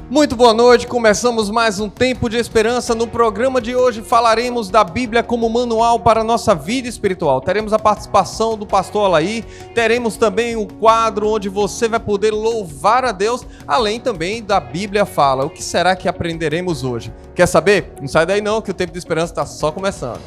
Muito boa noite, começamos mais um Tempo de Esperança. No programa de hoje falaremos da Bíblia como manual para a nossa vida espiritual. Teremos a participação do pastor Alaí, teremos também o quadro onde você vai poder louvar a Deus, além também da Bíblia Fala. O que será que aprenderemos hoje? Quer saber? Não sai daí não, que o Tempo de Esperança está só começando.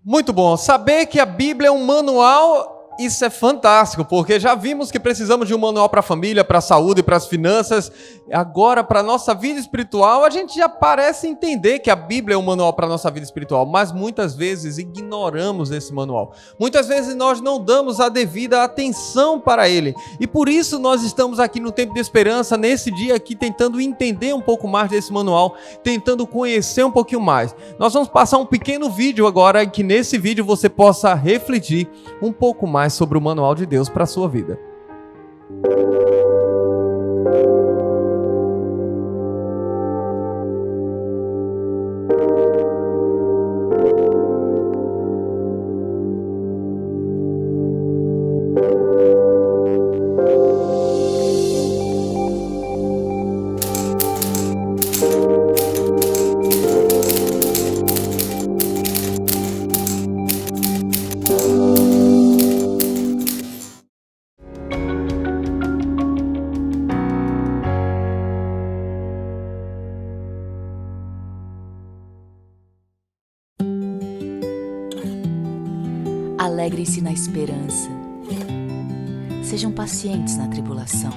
Muito bom. Saber que a Bíblia é um manual, isso é fantástico, porque já vimos que precisamos de um manual para a família, para a saúde, para as finanças. Agora, para a nossa vida espiritual, a gente já parece entender que a Bíblia é um manual para a nossa vida espiritual, mas muitas vezes ignoramos esse manual. Muitas vezes nós não damos a devida atenção para ele. E por isso nós estamos aqui no Tempo de Esperança, nesse dia aqui, tentando entender um pouco mais desse manual, tentando conhecer um pouquinho mais. Nós vamos passar um pequeno vídeo agora, que nesse vídeo você possa refletir um pouco mais sobre o manual de Deus para a sua vida. Alegrem-se na esperança. Sejam pacientes na tribulação.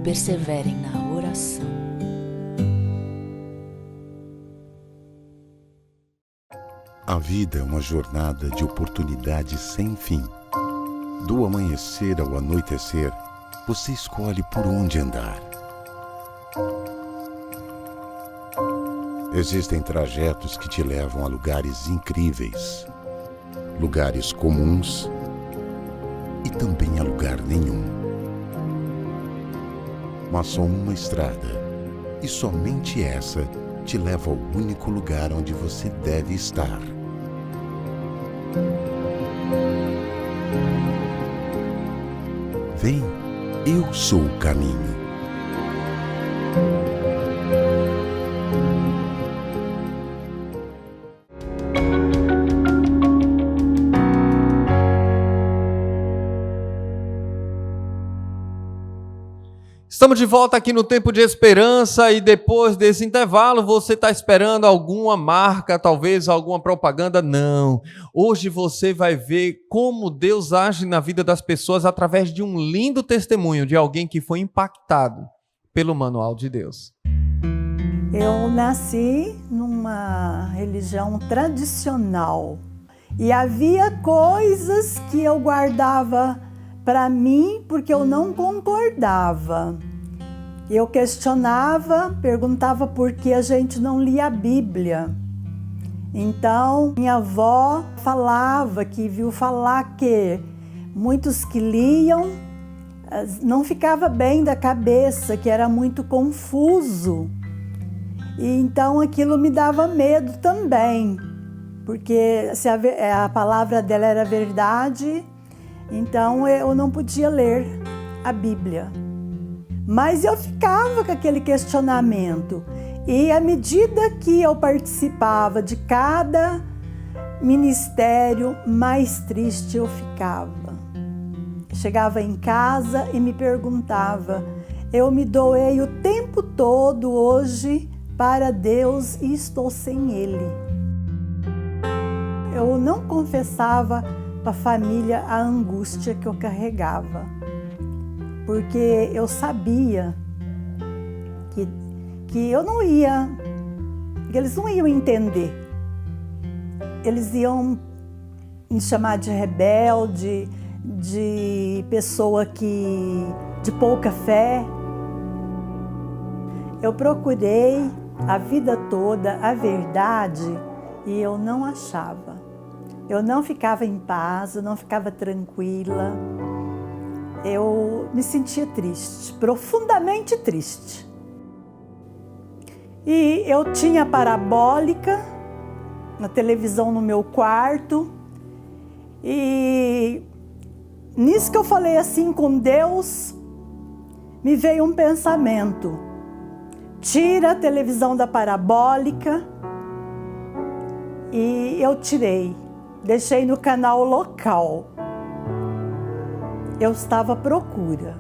Perseverem na oração. A vida é uma jornada de oportunidades sem fim. Do amanhecer ao anoitecer, você escolhe por onde andar. Existem trajetos que te levam a lugares incríveis, lugares comuns e também a lugar nenhum. Mas só uma estrada, e somente essa te leva ao único lugar onde você deve estar. Vem, eu sou o caminho. Estamos de volta aqui no Tempo de Esperança e depois desse intervalo você está esperando alguma marca, talvez alguma propaganda? Não. Hoje você vai ver como Deus age na vida das pessoas através de um lindo testemunho de alguém que foi impactado pelo manual de Deus. Eu nasci numa religião tradicional e havia coisas que eu guardava para mim porque eu não concordava. Eu questionava, perguntava por que a gente não lia a Bíblia. Então, minha avó falava que viu falar que muitos que liam não ficava bem da cabeça, que era muito confuso. E então aquilo me dava medo também, porque se a palavra dela era verdade, então eu não podia ler a Bíblia. Mas eu ficava com aquele questionamento. E à medida que eu participava de cada ministério, mais triste eu ficava. Chegava em casa e me perguntava, eu me doei o tempo todo hoje para Deus e estou sem Ele. Eu não confessava para a família a angústia que eu carregava, porque eu sabia que eu não ia, que eles não iam entender. Eles iam me chamar de rebelde, de pessoa de pouca fé. Eu procurei a vida toda a verdade e eu não achava. Eu não ficava em paz, eu não ficava tranquila. Eu me sentia triste, profundamente triste. E eu tinha parabólica na televisão no meu quarto. E nisso que eu falei assim com Deus, me veio um pensamento. Tira a televisão da parabólica. E eu tirei. Deixei no canal local. Eu estava à procura.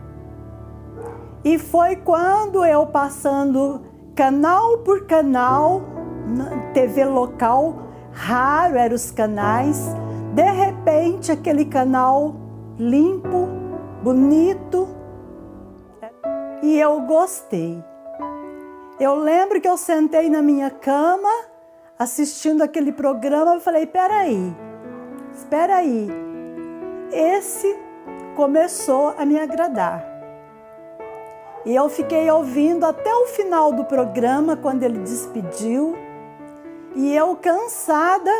E foi quando eu passando canal por canal, na TV local, raro eram os canais, de repente aquele canal limpo, bonito, e eu gostei. Eu lembro que eu sentei na minha cama, assistindo aquele programa, e falei, espera aí, esse começou a me agradar. E eu fiquei ouvindo até o final do programa, quando ele despediu, e eu, cansada,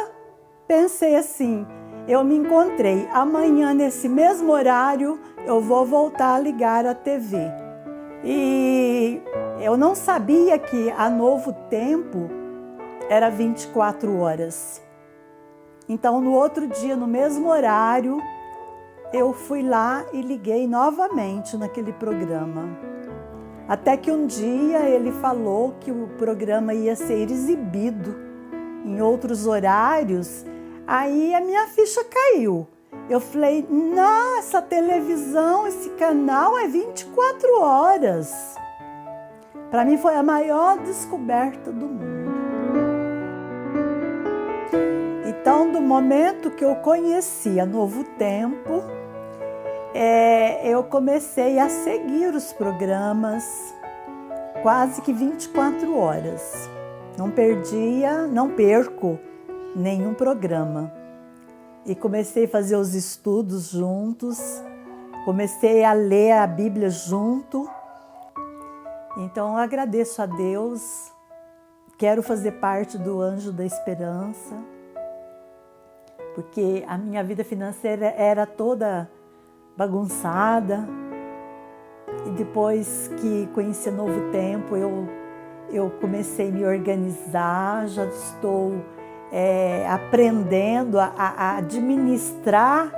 pensei assim, eu me encontrei, amanhã nesse mesmo horário eu vou voltar a ligar a TV. E eu não sabia que a Novo Tempo era 24 horas. Então, no outro dia, no mesmo horário, eu fui lá e liguei novamente naquele programa. Até que um dia ele falou que o programa ia ser exibido em outros horários, aí a minha ficha caiu. Eu falei, não, essa televisão, esse canal é 24 horas. Para mim foi a maior descoberta do mundo. Então, do momento que eu conheci a Novo Tempo, eu comecei a seguir os programas quase que 24 horas. Não perco nenhum programa. E comecei a fazer os estudos juntos, comecei a ler a Bíblia junto. Então, eu agradeço a Deus, quero fazer parte do Anjo da Esperança, porque a minha vida financeira era toda bagunçada. E depois que conheci Novo Tempo, eu comecei a me organizar, já estou aprendendo a administrar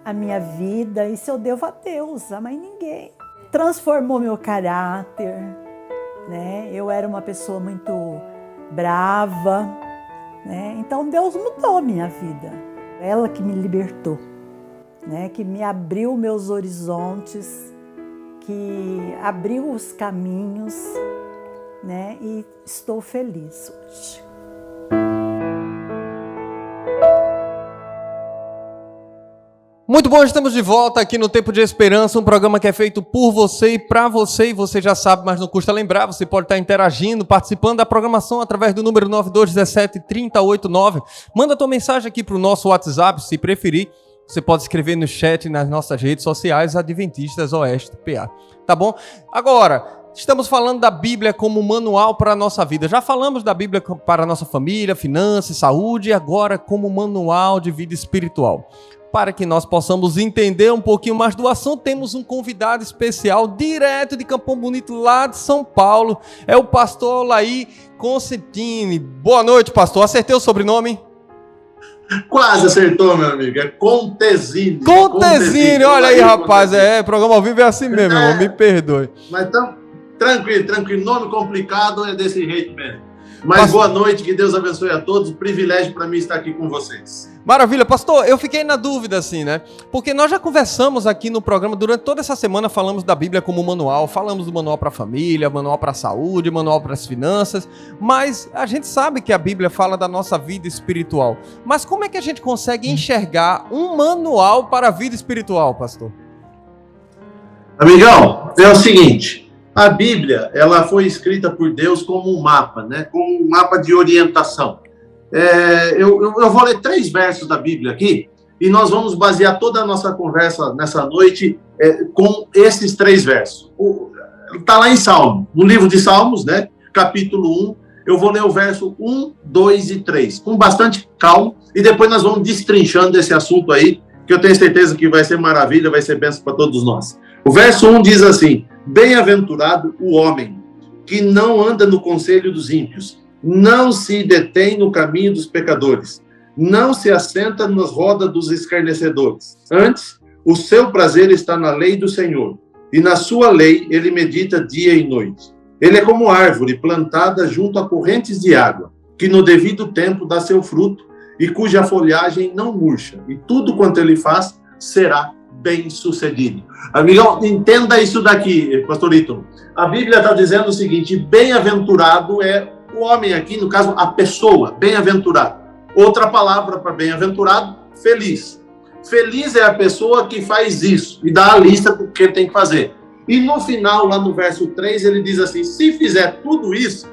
a minha vida. Isso eu devo a Deus, a mais ninguém. Transformou meu caráter, né? Eu era uma pessoa muito brava, né? Então Deus mudou a minha vida. Ela que me libertou, né? Que me abriu meus horizontes, que abriu os caminhos, né? E estou feliz hoje. Muito bom, estamos de volta aqui no Tempo de Esperança, um programa que é feito por você e você já sabe, mas não custa lembrar, você pode estar interagindo, participando da programação através do número 9217-3089. Manda tua mensagem aqui para o nosso WhatsApp, se preferir. Você pode escrever no chat nas nossas redes sociais, Adventistas Oeste PA. Tá bom? Agora, estamos falando da Bíblia como manual para a nossa vida. Já falamos da Bíblia para a nossa família, finanças, saúde, e agora como manual de vida espiritual. Para que nós possamos entender um pouquinho mais do assunto, temos um convidado especial, direto de Capão Bonito, lá de São Paulo. É o pastor Olair Consentini. Boa noite, pastor. Acertei o sobrenome? Quase acertou, meu amigo. É Contesini. Contesini, olha aí, rapaz. Programa ao vivo é assim mesmo, irmão. Me perdoe. Mas então, tranquilo. Nome complicado é desse jeito mesmo. Mas boa noite, que Deus abençoe a todos. Privilégio para mim estar aqui com vocês. Maravilha. Pastor, eu fiquei na dúvida assim, né? Porque nós já conversamos aqui no programa, durante toda essa semana falamos da Bíblia como manual, falamos do manual para a família, manual para a saúde, manual para as finanças, mas a gente sabe que a Bíblia fala da nossa vida espiritual. Mas como é que a gente consegue enxergar um manual para a vida espiritual, pastor? Amigão, é o seguinte... A Bíblia, ela foi escrita por Deus como um mapa, né? Como um mapa de orientação. Eu vou ler 3 versos da Bíblia aqui, e nós vamos basear toda a nossa conversa nessa noite com esses 3 versos. Está lá em Salmo, no livro de Salmos, né? Capítulo 1, Eu vou ler o verso 1, 2 e 3, com bastante calma, e depois nós vamos destrinchando esse assunto aí, que eu tenho certeza que vai ser maravilha, vai ser bênção para todos nós. O verso 1 diz assim: bem-aventurado o homem que não anda no conselho dos ímpios, não se detém no caminho dos pecadores, não se assenta nas rodas dos escarnecedores. Antes, o seu prazer está na lei do Senhor, e na sua lei ele medita dia e noite. Ele é como árvore plantada junto a correntes de água, que no devido tempo dá seu fruto, e cuja folhagem não murcha, e tudo quanto ele faz será bem-sucedido. Amigão, entenda isso daqui, pastor Ítalo. A Bíblia está dizendo o seguinte: bem-aventurado é o homem aqui, no caso, a pessoa, bem-aventurado. Outra palavra para bem-aventurado, feliz. Feliz é a pessoa que faz isso e dá a lista do que ele tem que fazer. E no final, lá no verso 3, ele diz assim: se fizer tudo isso,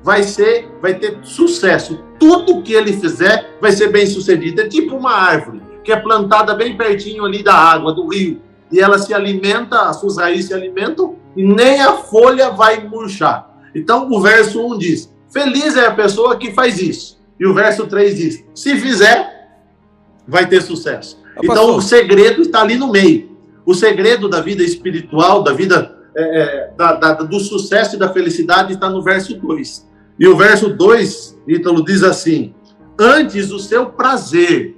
vai ter sucesso. Tudo que ele fizer vai ser bem sucedido. É tipo uma árvore que é plantada bem pertinho ali da água, do rio. E ela se alimenta, as suas raízes se alimentam e nem a folha vai murchar. Então o verso 1 diz: feliz é a pessoa que faz isso. E o verso 3 diz: se fizer, vai ter sucesso. Então o segredo está ali no meio. O segredo da vida espiritual, da vida do sucesso e da felicidade está no verso 2. E o verso 2, Ítalo, diz assim: antes o seu prazer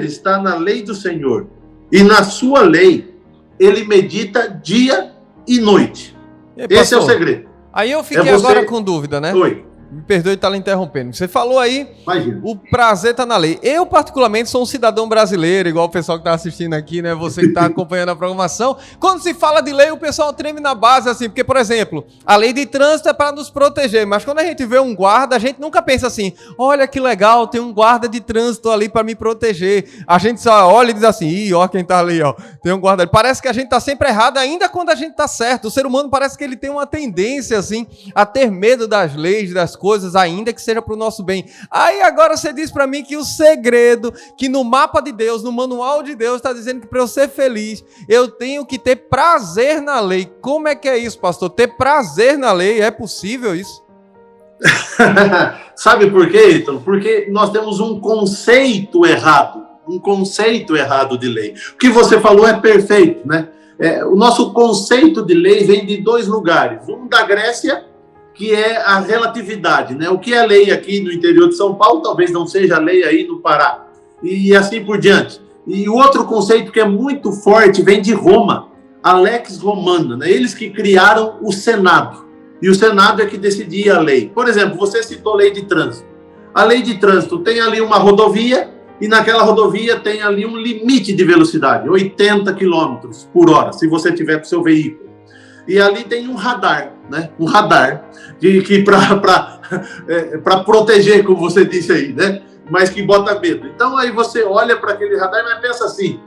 está na lei do Senhor, e na sua lei ele medita dia e noite. Esse é o segredo. Aí eu fiquei agora com dúvida, né? Oi. Me perdoe estar lhe interrompendo. Você falou aí, imagina, o prazer está na lei. Eu, particularmente, sou um cidadão brasileiro, igual o pessoal que está assistindo aqui, né? Você que está acompanhando a programação. Quando se fala de lei, o pessoal treme na base, assim, porque, por exemplo, a lei de trânsito é para nos proteger, mas quando a gente vê um guarda, a gente nunca pensa assim: olha que legal, tem um guarda de trânsito ali para me proteger. A gente só olha e diz assim: ih, ó quem tá ali, ó, tem um guarda ali. Parece que a gente tá sempre errado, ainda quando a gente tá certo. O ser humano parece que ele tem uma tendência, assim, a ter medo das leis, das coisas, ainda que seja para o nosso bem. Aí agora você diz para mim que o segredo, que no mapa de Deus, no manual de Deus, está dizendo que para eu ser feliz, eu tenho que ter prazer na lei. Como é que é isso, pastor? Ter prazer na lei, é possível isso? Sabe por quê, Ítalo? Porque nós temos um conceito errado de lei. O que você falou é perfeito, né? O nosso conceito de lei vem de dois lugares. Um da Grécia, que é a relatividade, né? O que é lei aqui no interior de São Paulo, talvez não seja lei aí no Pará. E assim por diante. E o outro conceito que é muito forte vem de Roma, a Lex Romana, né? Eles que criaram o Senado. E o Senado é que decidia a lei. Por exemplo, você citou lei de trânsito. A lei de trânsito tem ali uma rodovia, e naquela rodovia tem ali um limite de velocidade, 80 km por hora, se você tiver com o seu veículo. E ali tem um radar, né? Um radar que para proteger, como você disse aí, né? Mas que bota medo. Então aí você olha para aquele radar e pensa assim: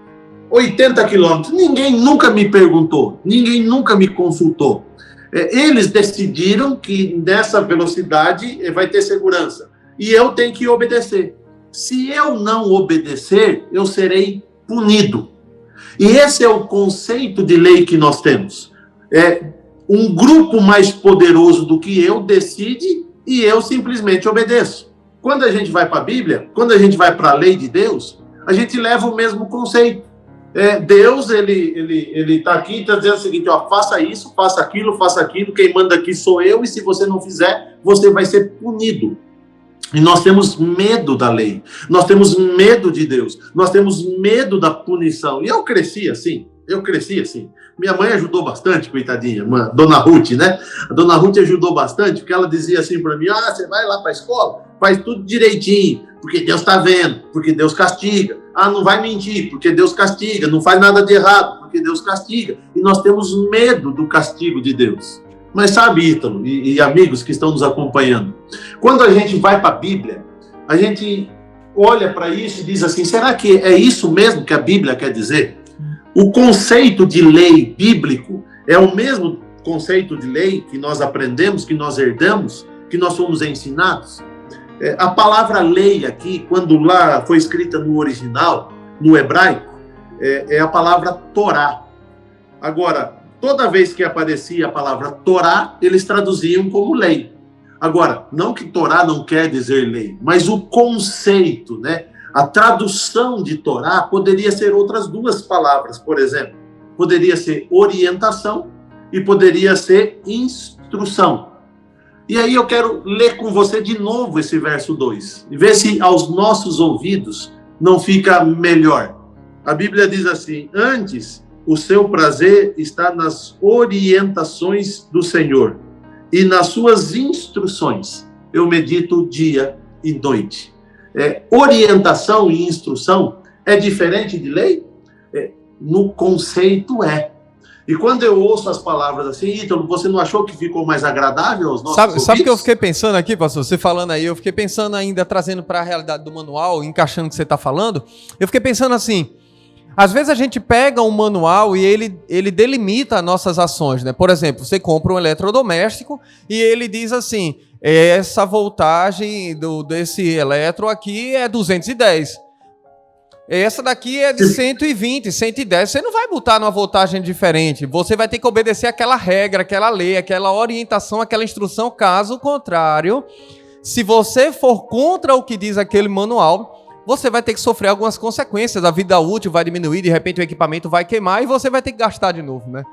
80 quilômetros, ninguém nunca me perguntou, ninguém nunca me consultou. Eles decidiram que nessa velocidade vai ter segurança e eu tenho que obedecer. Se eu não obedecer, eu serei punido. E esse é o conceito de lei que nós temos. Um grupo mais poderoso do que eu decide e eu simplesmente obedeço. Quando a gente vai para a Bíblia, quando a gente vai para a lei de Deus, a gente leva o mesmo conceito. Deus, ele está aqui e está dizendo o seguinte: ó, faça isso, faça aquilo, quem manda aqui sou eu, e se você não fizer, você vai ser punido. E nós temos medo da lei, nós temos medo de Deus, nós temos medo da punição. E eu cresci assim. Minha mãe ajudou bastante, coitadinha, Dona Ruth, né? A Dona Ruth ajudou bastante, porque ela dizia assim para mim: você vai lá para a escola, faz tudo direitinho, porque Deus está vendo, porque Deus castiga. Não vai mentir, porque Deus castiga. Não faz nada de errado, porque Deus castiga. E nós temos medo do castigo de Deus. Mas sabe, Ítalo, e amigos que estão nos acompanhando, quando a gente vai para a Bíblia, a gente olha para isso e diz assim: será que é isso mesmo que a Bíblia quer dizer? O conceito de lei bíblico é o mesmo conceito de lei que nós aprendemos, que nós herdamos, que nós fomos ensinados? A palavra lei aqui, quando lá foi escrita no original, no hebraico, é a palavra Torá. Agora, toda vez que aparecia a palavra Torá, eles traduziam como lei. Agora, não que Torá não quer dizer lei, mas o conceito, né? A tradução de Torá poderia ser outras duas palavras, por exemplo. Poderia ser orientação e poderia ser instrução. E aí eu quero ler com você de novo esse verso 2 e ver se aos nossos ouvidos não fica melhor. A Bíblia diz assim: antes o seu prazer está nas orientações do Senhor, e nas suas instruções eu medito dia e noite. Orientação e instrução é diferente de lei? No conceito é. E quando eu ouço as palavras assim, Ítalo, você não achou que ficou mais agradável aos nossos ouvidos? Sabe o que eu fiquei pensando aqui, pastor? Você falando aí, eu fiquei pensando ainda, trazendo para a realidade do manual, encaixando o que você está falando. Eu fiquei pensando assim, às vezes a gente pega um manual e ele delimita nossas ações, né? Por exemplo, você compra um eletrodoméstico e ele diz assim, essa voltagem desse eletro aqui é 210. Essa daqui é de 120, 110. Você não vai botar numa voltagem diferente. Você vai ter que obedecer aquela regra, aquela lei, aquela orientação, aquela instrução. Caso contrário, se você for contra o que diz aquele manual, você vai ter que sofrer algumas consequências. A vida útil vai diminuir, de repente o equipamento vai queimar e você vai ter que gastar de novo, né?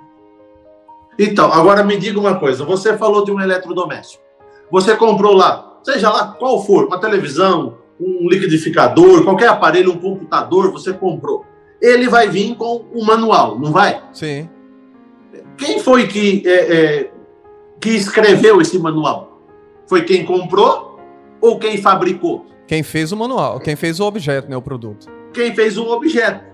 Então, agora me diga uma coisa. Você falou de um eletrodoméstico. Você comprou lá, seja lá qual for, uma televisão, um liquidificador, qualquer aparelho, um computador, você comprou. Ele vai vir com um manual, não vai? Sim. Quem foi que escreveu esse manual? Foi quem comprou ou quem fabricou? Quem fez o manual, quem fez o objeto, né, o produto. Quem fez o objeto.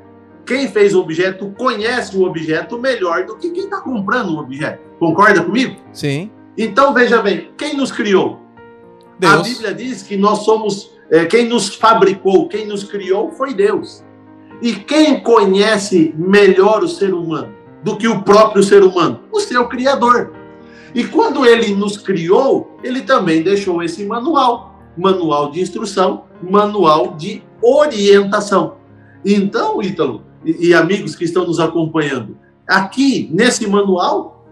Quem fez o objeto conhece o objeto melhor do que quem está comprando o objeto. Concorda comigo? Sim. Então, veja bem, quem nos criou? Deus. A Bíblia diz que nós somos... quem nos fabricou, quem nos criou foi Deus. E quem conhece melhor o ser humano do que o próprio ser humano? O seu Criador. E quando ele nos criou, ele também deixou esse manual. Manual de instrução, manual de orientação. Então, Ítalo, e amigos que estão nos acompanhando, aqui, nesse manual,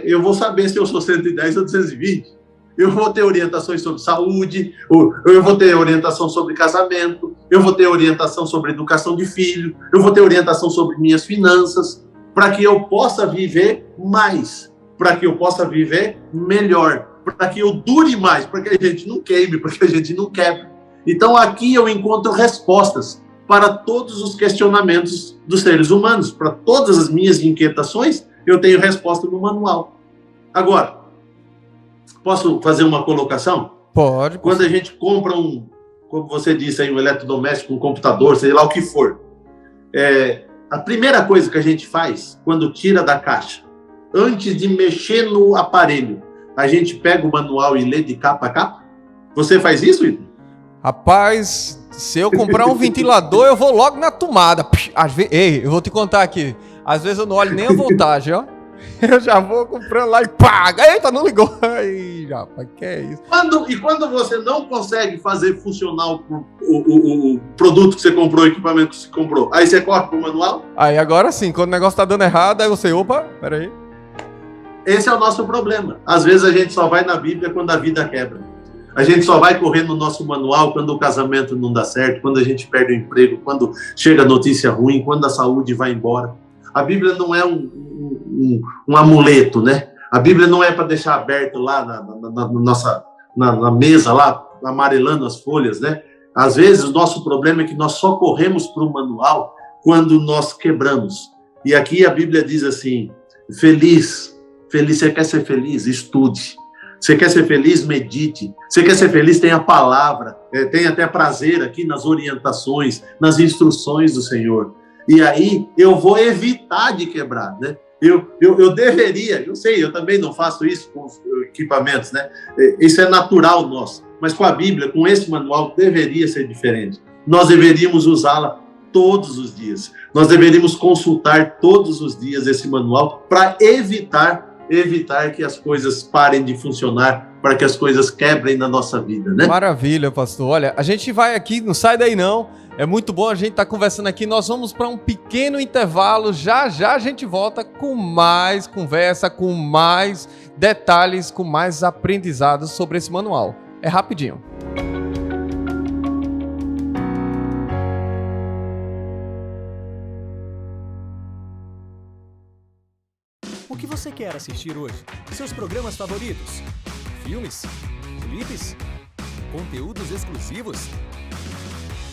eu vou saber se eu sou 110 ou 220. Eu vou ter orientações sobre saúde, eu vou ter orientação sobre casamento, eu vou ter orientação sobre educação de filho, eu vou ter orientação sobre minhas finanças, para que eu possa viver mais, para que eu possa viver melhor, para que eu dure mais, para que a gente não queime, para que a gente não quebre. Então aqui eu encontro respostas para todos os questionamentos dos seres humanos, para todas as minhas inquietações, eu tenho resposta no manual. Agora, posso fazer uma colocação? Pode. Quando a gente compra como você disse aí, um eletrodoméstico, um computador, sei lá o que for, a primeira coisa que a gente faz, quando tira da caixa, antes de mexer no aparelho, a gente pega o manual e lê de capa a capa? Você faz isso, Ítalo? Rapaz, se eu comprar um ventilador, eu vou logo na tomada. Ei, eu vou te contar aqui. Às vezes eu não olho nem a voltagem, ó. Eu já vou comprando lá e paga. Eita, não ligou. Ai, rapaz, que é isso? Quando você não consegue fazer funcionar o produto que você comprou, o equipamento que você comprou, aí você corre pro manual? Aí agora sim, quando o negócio tá dando errado, aí você, opa, peraí. Esse é o nosso problema. Às vezes a gente só vai na Bíblia quando a vida quebra. A gente só vai correr no nosso manual quando o casamento não dá certo, quando a gente perde o emprego, quando chega a notícia ruim, quando a saúde vai embora. A Bíblia não é um amuleto, né? A Bíblia não é para deixar aberto lá na mesa, lá, amarelando as folhas, né? Às vezes o nosso problema é que nós só corremos para o manual quando nós quebramos. E aqui a Bíblia diz assim, feliz, você quer ser feliz? Estude. Você quer ser feliz? Medite. Você quer ser feliz? Tenha a palavra. Tenha até prazer aqui nas orientações, nas instruções do Senhor. E aí eu vou evitar de quebrar, né? Eu deveria, eu sei, eu também não faço isso com os equipamentos, né? Isso é natural nosso. Mas com a Bíblia, com esse manual, deveria ser diferente. Nós deveríamos usá-la todos os dias. Nós deveríamos consultar todos os dias esse manual para evitar que as coisas parem de funcionar, para que as coisas quebrem na nossa vida, né? Maravilha, pastor. Olha, a gente vai aqui, não sai daí não. É muito bom a gente estar conversando aqui. Nós vamos para um pequeno intervalo. Já já a gente volta com mais conversa, com mais detalhes com mais aprendizados sobre esse manual. É rapidinho. O que você quer assistir hoje? Seus programas favoritos? Filmes? Clipes? Conteúdos exclusivos?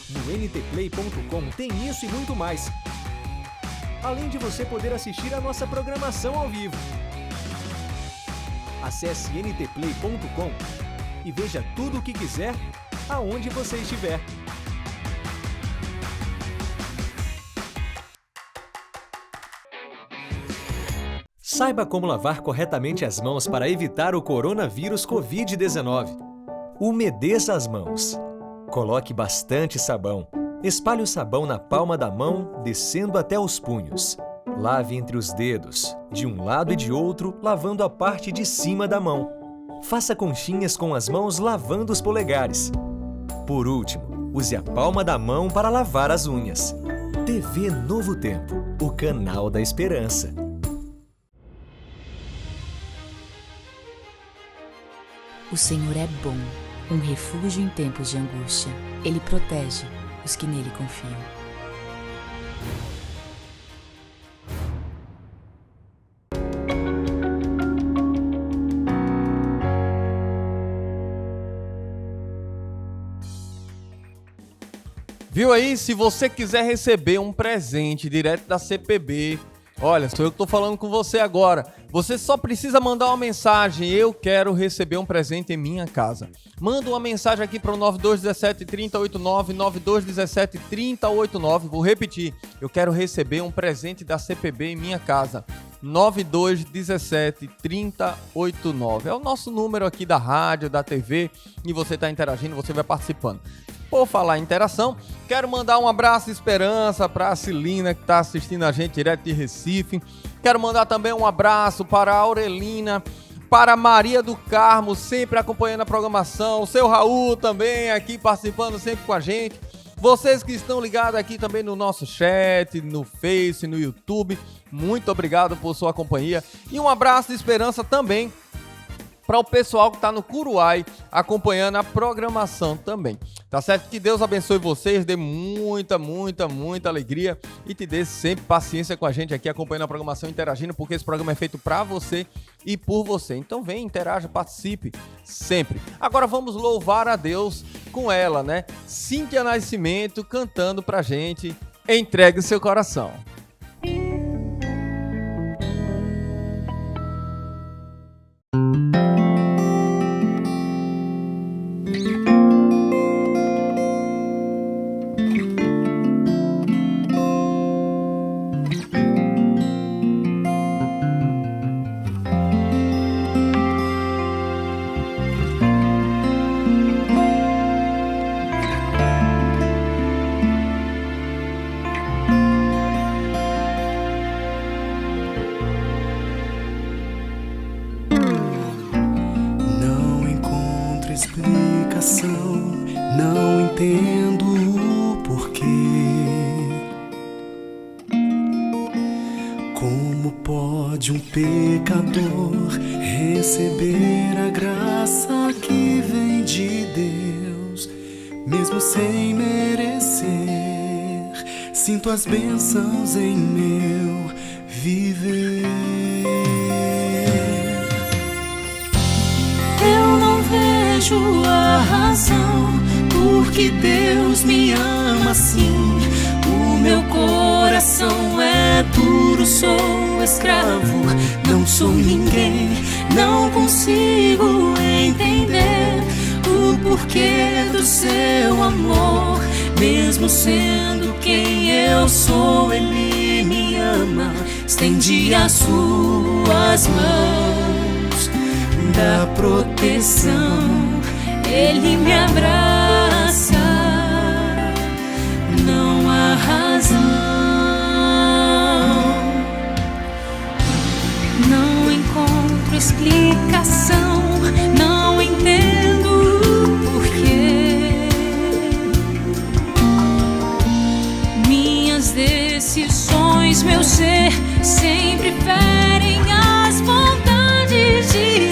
No ntplay.com tem isso e muito mais. Além de você poder assistir a nossa programação ao vivo. Acesse ntplay.com e veja tudo o que quiser, aonde você estiver. Saiba como lavar corretamente as mãos para evitar o coronavírus Covid-19. Umedeça as mãos. Coloque bastante sabão. Espalhe o sabão na palma da mão, descendo até os punhos. Lave entre os dedos, de um lado e de outro, lavando a parte de cima da mão. Faça conchinhas com as mãos lavando os polegares. Por último, use a palma da mão para lavar as unhas. TV Novo Tempo, o canal da esperança. O Senhor é bom, um refúgio em tempos de angústia. Ele protege os que nele confiam. Viu aí? Se você quiser receber um presente direto da CPB, olha, sou eu que estou falando com você agora. Você só precisa mandar uma mensagem: eu quero receber um presente em minha casa. Manda uma mensagem aqui para o 9217-3089, 9217-3089. Vou repetir: eu quero receber um presente da CPB em minha casa. 9217-3089. É o nosso número aqui da rádio, da TV, e você está interagindo, você vai participando. Por falar em interação, quero mandar um abraço de esperança para a Cilina, que está assistindo a gente direto de Recife. Quero mandar também um abraço para a Aurelina, para a Maria do Carmo, sempre acompanhando a programação. O seu Raul também aqui participando sempre com a gente. Vocês que estão ligados aqui também no nosso chat, no Face, no YouTube, muito obrigado por sua companhia. E um abraço de esperança também para o pessoal que está no Curuai acompanhando a programação também. Tá certo? Que Deus abençoe vocês, dê muita alegria e te dê sempre paciência com a gente aqui acompanhando a programação, interagindo, porque esse programa é feito para você e por você. Então vem, interaja, participe sempre. Agora vamos louvar a Deus com ela, né? Cíntia Nascimento cantando pra gente Entregue o Seu Coração. Não entendo o porquê. Como pode um pecador receber a graça que vem de Deus, mesmo sem merecer? Sinto as bênçãos em meu viver. Eu não vejo a razão porque Deus me ama assim. O meu coração é duro, sou escravo, não sou ninguém. Não consigo entender o porquê do seu amor. Mesmo sendo quem eu sou, Ele me ama. Estende as suas mãos da proteção, Ele me abraça. Não há razão, não encontro explicação, não entendo o porquê. Minhas decisões, meu ser, sempre ferem as vontades de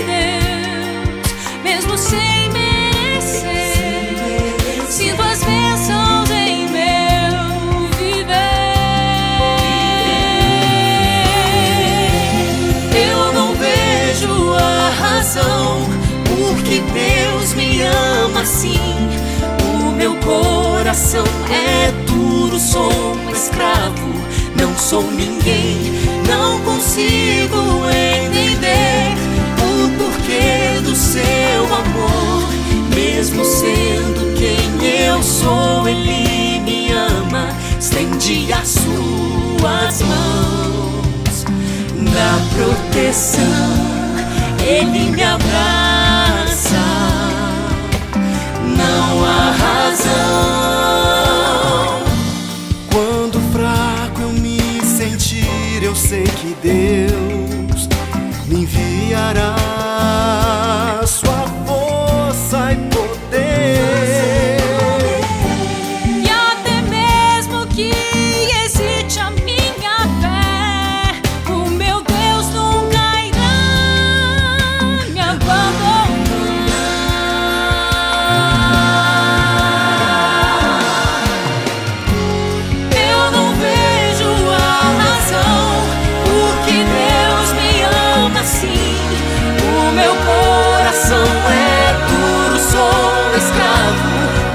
porque Deus me ama assim. O meu coração é duro, sou um escravo, não sou ninguém, não consigo entender o porquê do seu amor. Mesmo sendo quem eu sou, Ele me ama, estende as suas mãos. Na proteção, Ele me abraça, não há razão. Quando fraco eu me sentir, eu sei que Deus me enviará sua força e poder. E até mesmo que hesite a minha fé, o meu Deus nunca irá me abandonar. Eu não vejo a razão porque Deus me ama assim. O meu coração é duro, sou escravo,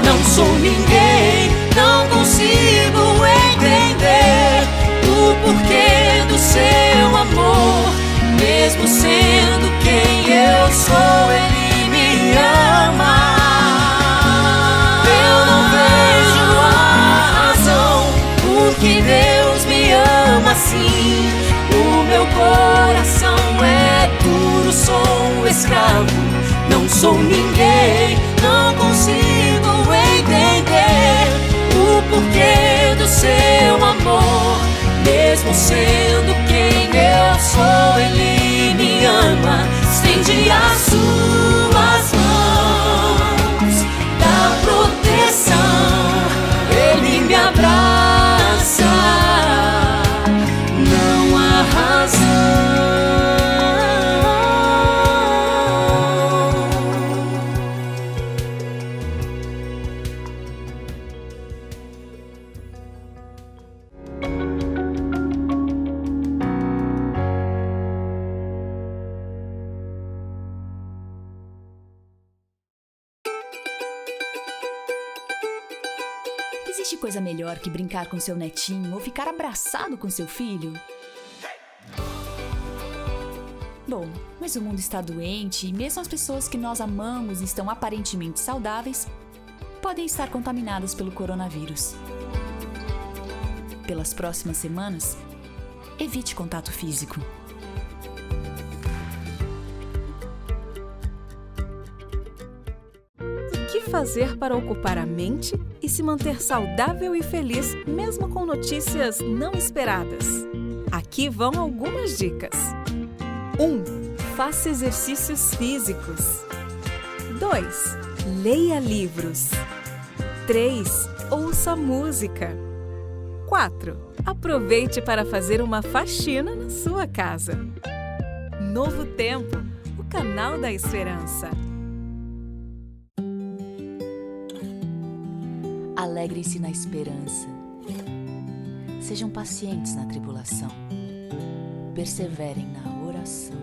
não sou ninguém, não consigo entender o porquê do seu amor. Mesmo sendo quem eu sou, Ele me ama. Eu não vejo a razão porque Deus me ama assim. O meu coração é duro, sou um escravo, não sou ninguém, não consigo entender o porquê do seu amor. Mesmo sendo quem eu sou, Ele me ama, estende as suas mãos. Da proteção, Ele me abraça, não há razão. Existe coisa melhor que brincar com seu netinho ou ficar abraçado com seu filho? Bom, mas o mundo está doente e mesmo as pessoas que nós amamos e estão aparentemente saudáveis podem estar contaminadas pelo coronavírus. Pelas próximas semanas, evite contato físico. O que fazer para ocupar a mente e se manter saudável e feliz, mesmo com notícias não esperadas? Aqui vão algumas dicas. 1. Faça exercícios físicos. 2. Leia livros. 3. Ouça música. 4. Aproveite para fazer uma faxina na sua casa. Novo Tempo, o canal da esperança. Alegrem-se na esperança. Sejam pacientes na tribulação. Perseverem na oração.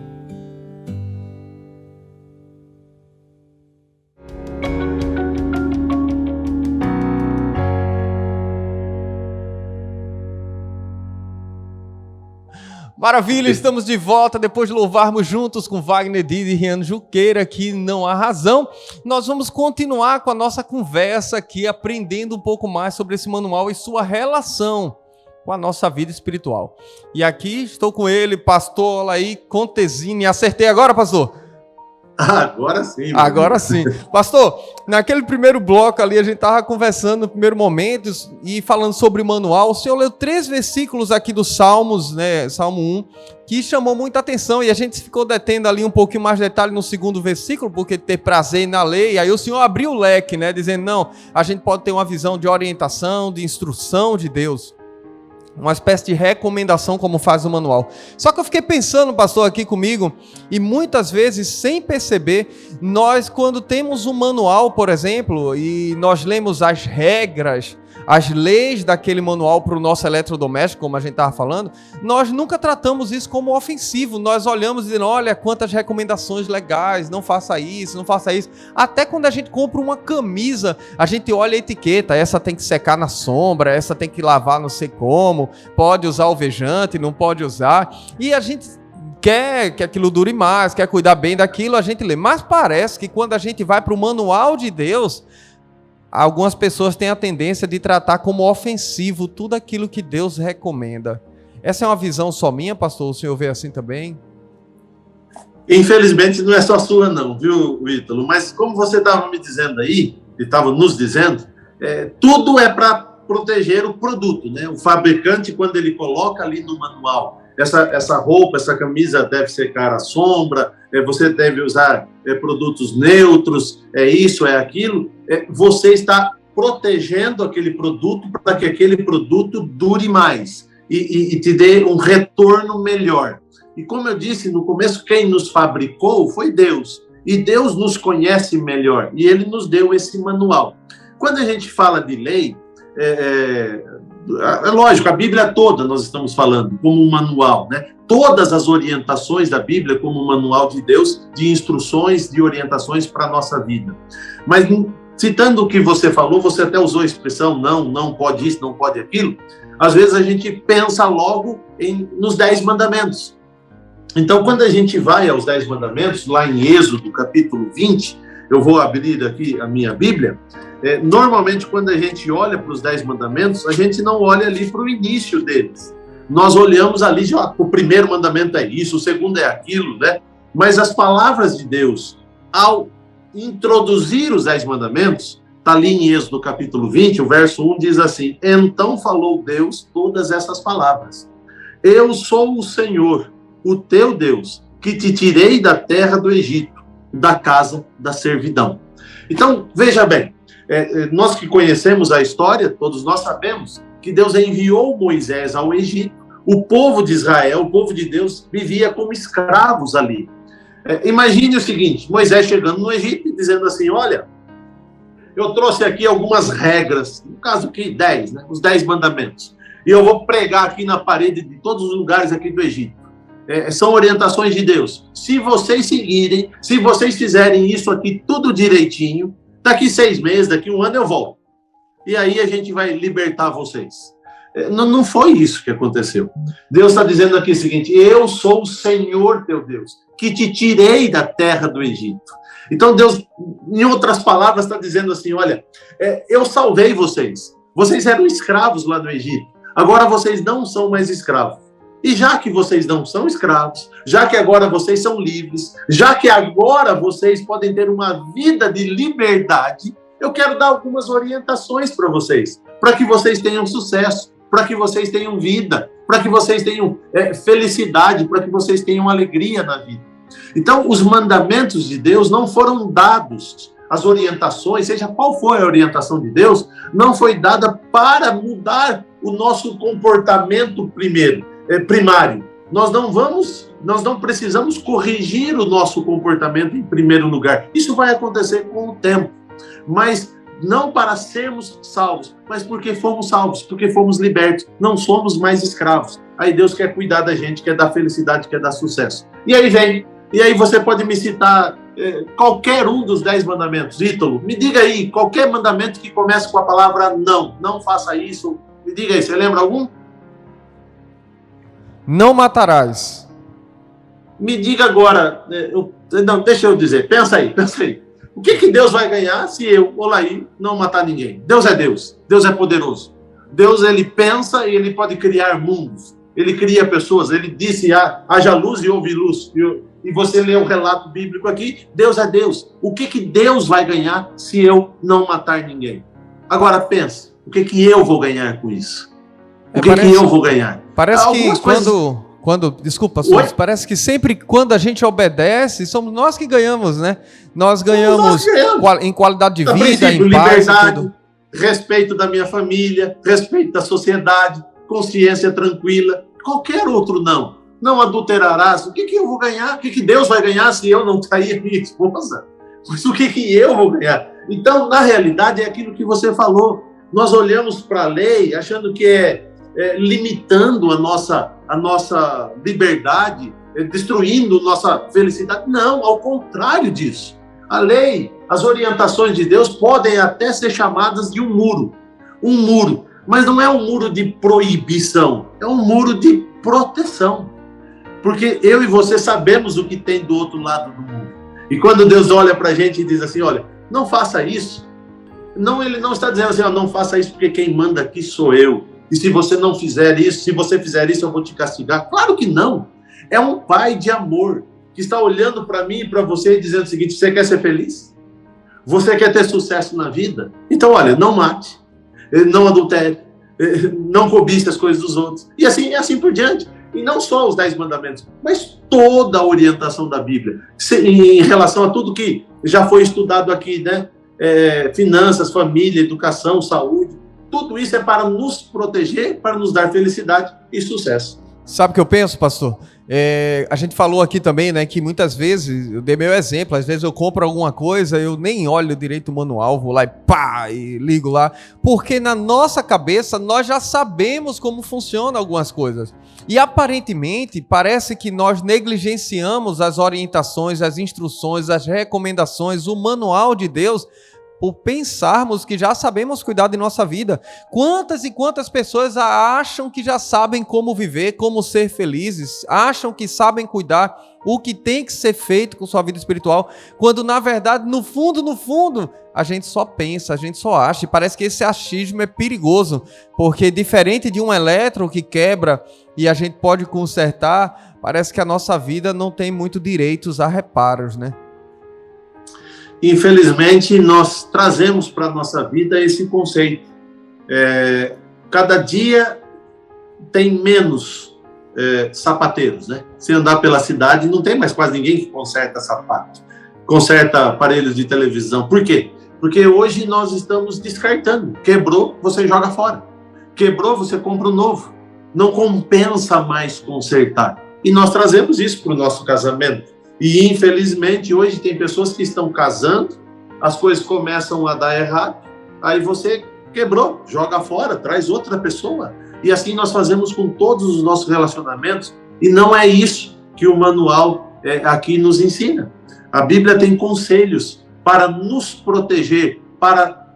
Maravilha, estamos de volta depois de louvarmos juntos com Wagner Didi e Rian Juqueira, que não há razão. Nós vamos continuar com a nossa conversa aqui, aprendendo um pouco mais sobre esse manual e sua relação com a nossa vida espiritual. E aqui estou com ele, pastor Olaí Contesini. Acertei agora, pastor? Agora sim. Agora sim. Pastor, naquele primeiro bloco ali, a gente estava conversando no primeiro momento e falando sobre o manual. O senhor leu 3 versículos aqui dos Salmos, né? Salmo 1, que chamou muita atenção e a gente ficou detendo ali um pouquinho mais de detalhe no segundo versículo, porque ter prazer na lei. Aí o senhor abriu o leque, né? Dizendo, não, a gente pode ter uma visão de orientação, de instrução de Deus. Uma espécie de recomendação, como faz o manual. Só que eu fiquei pensando, pastor, aqui comigo, e muitas vezes, sem perceber, nós, quando temos um manual, por exemplo, e nós lemos as regras, as leis daquele manual para o nosso eletrodoméstico, como a gente estava falando, nós nunca tratamos isso como ofensivo. Nós olhamos e dizemos, olha quantas recomendações legais, não faça isso, não faça isso. Até quando a gente compra uma camisa, a gente olha a etiqueta, essa tem que secar na sombra, essa tem que lavar não sei como, pode usar alvejante, não pode usar. E a gente quer que aquilo dure mais, quer cuidar bem daquilo, a gente lê. Mas parece que quando a gente vai para o manual de Deus, algumas pessoas têm a tendência de tratar como ofensivo tudo aquilo que Deus recomenda. Essa é uma visão só minha, pastor? O senhor vê assim também? Infelizmente não é só sua não, viu, Ítalo? Mas como você estava me dizendo aí, e estava nos dizendo, tudo é para proteger o produto, né? O fabricante, quando ele coloca ali no manual, essa roupa, essa camisa deve secar à sombra, você deve usar produtos neutros, isso, aquilo, você está protegendo aquele produto para que aquele produto dure mais e te dê um retorno melhor. E como eu disse no começo, quem nos fabricou foi Deus, e Deus nos conhece melhor, e Ele nos deu esse manual. Quando a gente fala de lei, é lógico, a Bíblia toda nós estamos falando como um manual, né? Todas as orientações da Bíblia como um manual de Deus, de instruções, de orientações para a nossa vida. Mas citando o que você falou, você até usou a expressão não pode isso, não pode aquilo. Às vezes a gente pensa logo nos 10 mandamentos. Então, quando a gente vai aos 10 mandamentos, lá em Êxodo, capítulo 20, eu vou abrir aqui a minha Bíblia. Normalmente, quando a gente olha para os 10 mandamentos, a gente não olha ali para o início deles. Nós olhamos ali, já, o primeiro mandamento é isso, o segundo é aquilo, né? Mas as palavras de Deus, ao introduzir os 10 mandamentos, está ali em Êxodo capítulo 20, o verso 1 diz assim: então falou Deus todas essas palavras. Eu sou o Senhor, o teu Deus, que te tirei da terra do Egito, da casa da servidão. Então, veja bem, nós que conhecemos a história, todos nós sabemos que Deus enviou Moisés ao Egito. O povo de Israel, o povo de Deus, vivia como escravos ali. Imagine o seguinte, Moisés chegando no Egito e dizendo assim, olha, eu trouxe aqui algumas regras, no caso aqui 10, né, os 10 mandamentos, e eu vou pregar aqui na parede de todos os lugares aqui do Egito. São orientações de Deus. Se vocês seguirem, se vocês fizerem isso aqui tudo direitinho, daqui 6 meses, daqui 1 ano eu volto. E aí a gente vai libertar vocês. Não foi isso que aconteceu. Deus está dizendo aqui o seguinte, eu sou o Senhor teu Deus, que te tirei da terra do Egito. Então Deus, em outras palavras, está dizendo assim, olha, eu salvei vocês. Vocês eram escravos lá no Egito. Agora vocês não são mais escravos. E já que vocês não são escravos, já que agora vocês são livres, já que agora vocês podem ter uma vida de liberdade, eu quero dar algumas orientações para vocês, para que vocês tenham sucesso, para que vocês tenham vida, para que vocês tenham felicidade, para que vocês tenham alegria na vida. Então, os mandamentos de Deus não foram dados, as orientações, seja qual for a orientação de Deus, não foi dada para mudar o nosso comportamento primário. Nós não precisamos corrigir o nosso comportamento em primeiro lugar. Isso vai acontecer com o tempo, mas não para sermos salvos, mas porque fomos salvos, porque fomos libertos, não somos mais escravos. Aí Deus quer cuidar da gente, quer dar felicidade, quer dar sucesso. E aí você pode me citar qualquer um dos 10 mandamentos. Ítalo, me diga aí, qualquer mandamento que comece com a palavra não faça isso, me diga aí, você lembra algum? Não matarás. Me diga agora, não, deixa eu dizer, pensa aí. O que Deus vai ganhar se eu, Olaí, não matar ninguém? Deus é poderoso. Deus, ele pensa e ele pode criar mundos. Ele cria pessoas, ele disse, haja luz e houve luz. E você lê um relato bíblico aqui, Deus é Deus. O que Deus vai ganhar se eu não matar ninguém? Agora pensa, o que eu vou ganhar com isso? O que eu vou ganhar? Parece que desculpa, parece que sempre quando a gente obedece, somos nós que ganhamos, né? Nós ganhamos em qualidade de vida, em paz, liberdade, tudo. Respeito da minha família, respeito da sociedade, consciência tranquila, qualquer outro não. Não adulterarás. O que eu vou ganhar? O que Deus vai ganhar se eu não trair minha esposa? Mas o que eu vou ganhar? Então, na realidade, é aquilo que você falou. nós olhamos para a lei achando que é limitando a nossa liberdade, destruindo nossa felicidade. Não, ao contrário disso. A lei, as orientações de Deus podem até ser chamadas de um muro, mas não é um muro de proibição, é um muro de proteção. Porque eu e você sabemos o que tem do outro lado do muro. E quando Deus olha para a gente e diz assim, olha, não faça isso, não, ele não está dizendo assim, não faça isso porque quem manda aqui sou eu. E se você não fizer isso, se você fizer isso, eu vou te castigar. Claro que não. É um pai de amor que está olhando para mim e para você e dizendo o seguinte, você quer ser feliz? Você quer ter sucesso na vida? Então, olha, não mate, não adultere, não cobice as coisas dos outros. E assim por diante. E não só os 10 mandamentos, mas toda a orientação da Bíblia. Em relação a tudo que já foi estudado aqui, né? Finanças, família, educação, saúde. Tudo isso é para nos proteger, para nos dar felicidade e sucesso. Sabe o que eu penso, pastor? A gente falou aqui também, né, que muitas vezes, eu dei meu exemplo, às vezes eu compro alguma coisa, eu nem olho direito o manual, vou lá e pá, e ligo lá, porque na nossa cabeça nós já sabemos como funcionam algumas coisas. E aparentemente parece que nós negligenciamos as orientações, as instruções, as recomendações, o manual de Deus, por pensarmos que já sabemos cuidar de nossa vida. Quantas e quantas pessoas acham que já sabem como viver, como ser felizes, acham que sabem cuidar o que tem que ser feito com sua vida espiritual, quando na verdade, no fundo, a gente só pensa, a gente só acha, e parece que esse achismo é perigoso, porque diferente de um elétron que quebra e a gente pode consertar, parece que a nossa vida não tem muito direitos a reparos, né? Infelizmente, nós trazemos para a nossa vida esse conceito. Cada dia tem menos sapateiros, né? Se andar pela cidade, não tem mais quase ninguém que conserta sapato, conserta aparelhos de televisão. Por quê? Porque hoje nós estamos descartando. Quebrou, você joga fora. Quebrou, você compra um novo. Não compensa mais consertar. E nós trazemos isso para o nosso casamento. E, infelizmente, hoje tem pessoas que estão casando, as coisas começam a dar errado, aí você quebrou, joga fora, traz outra pessoa. E assim nós fazemos com todos os nossos relacionamentos, e não é isso que o manual aqui nos ensina. A Bíblia tem conselhos para nos proteger, para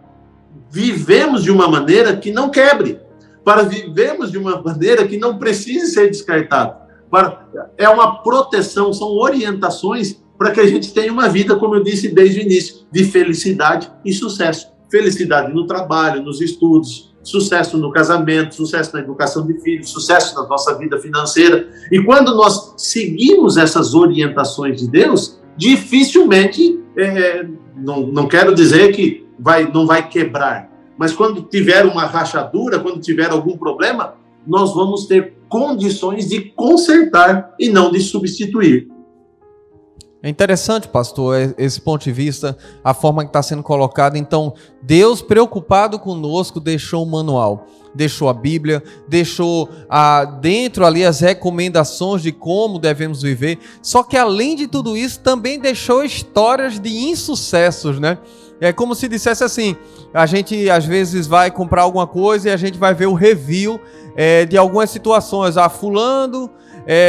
vivemos de uma maneira que não quebre, para vivemos de uma maneira que não precise ser descartado. É uma proteção, são orientações para que a gente tenha uma vida, como eu disse desde o início, de felicidade e sucesso. Felicidade no trabalho, nos estudos, sucesso no casamento, sucesso na educação de filhos, sucesso na nossa vida financeira. E quando nós seguimos essas orientações de Deus, dificilmente, não quero dizer que não vai quebrar, mas quando tiver uma rachadura, quando tiver algum problema, nós vamos ter condições de consertar e não de substituir. É interessante, pastor, esse ponto de vista, a forma que está sendo colocada. Então, Deus, preocupado conosco, deixou o manual, deixou a Bíblia, deixou dentro ali as recomendações de como devemos viver. Só que, além de tudo isso, também deixou histórias de insucessos, né? É como se dissesse assim, a gente às vezes vai comprar alguma coisa e a gente vai ver o review de algumas situações. Fulano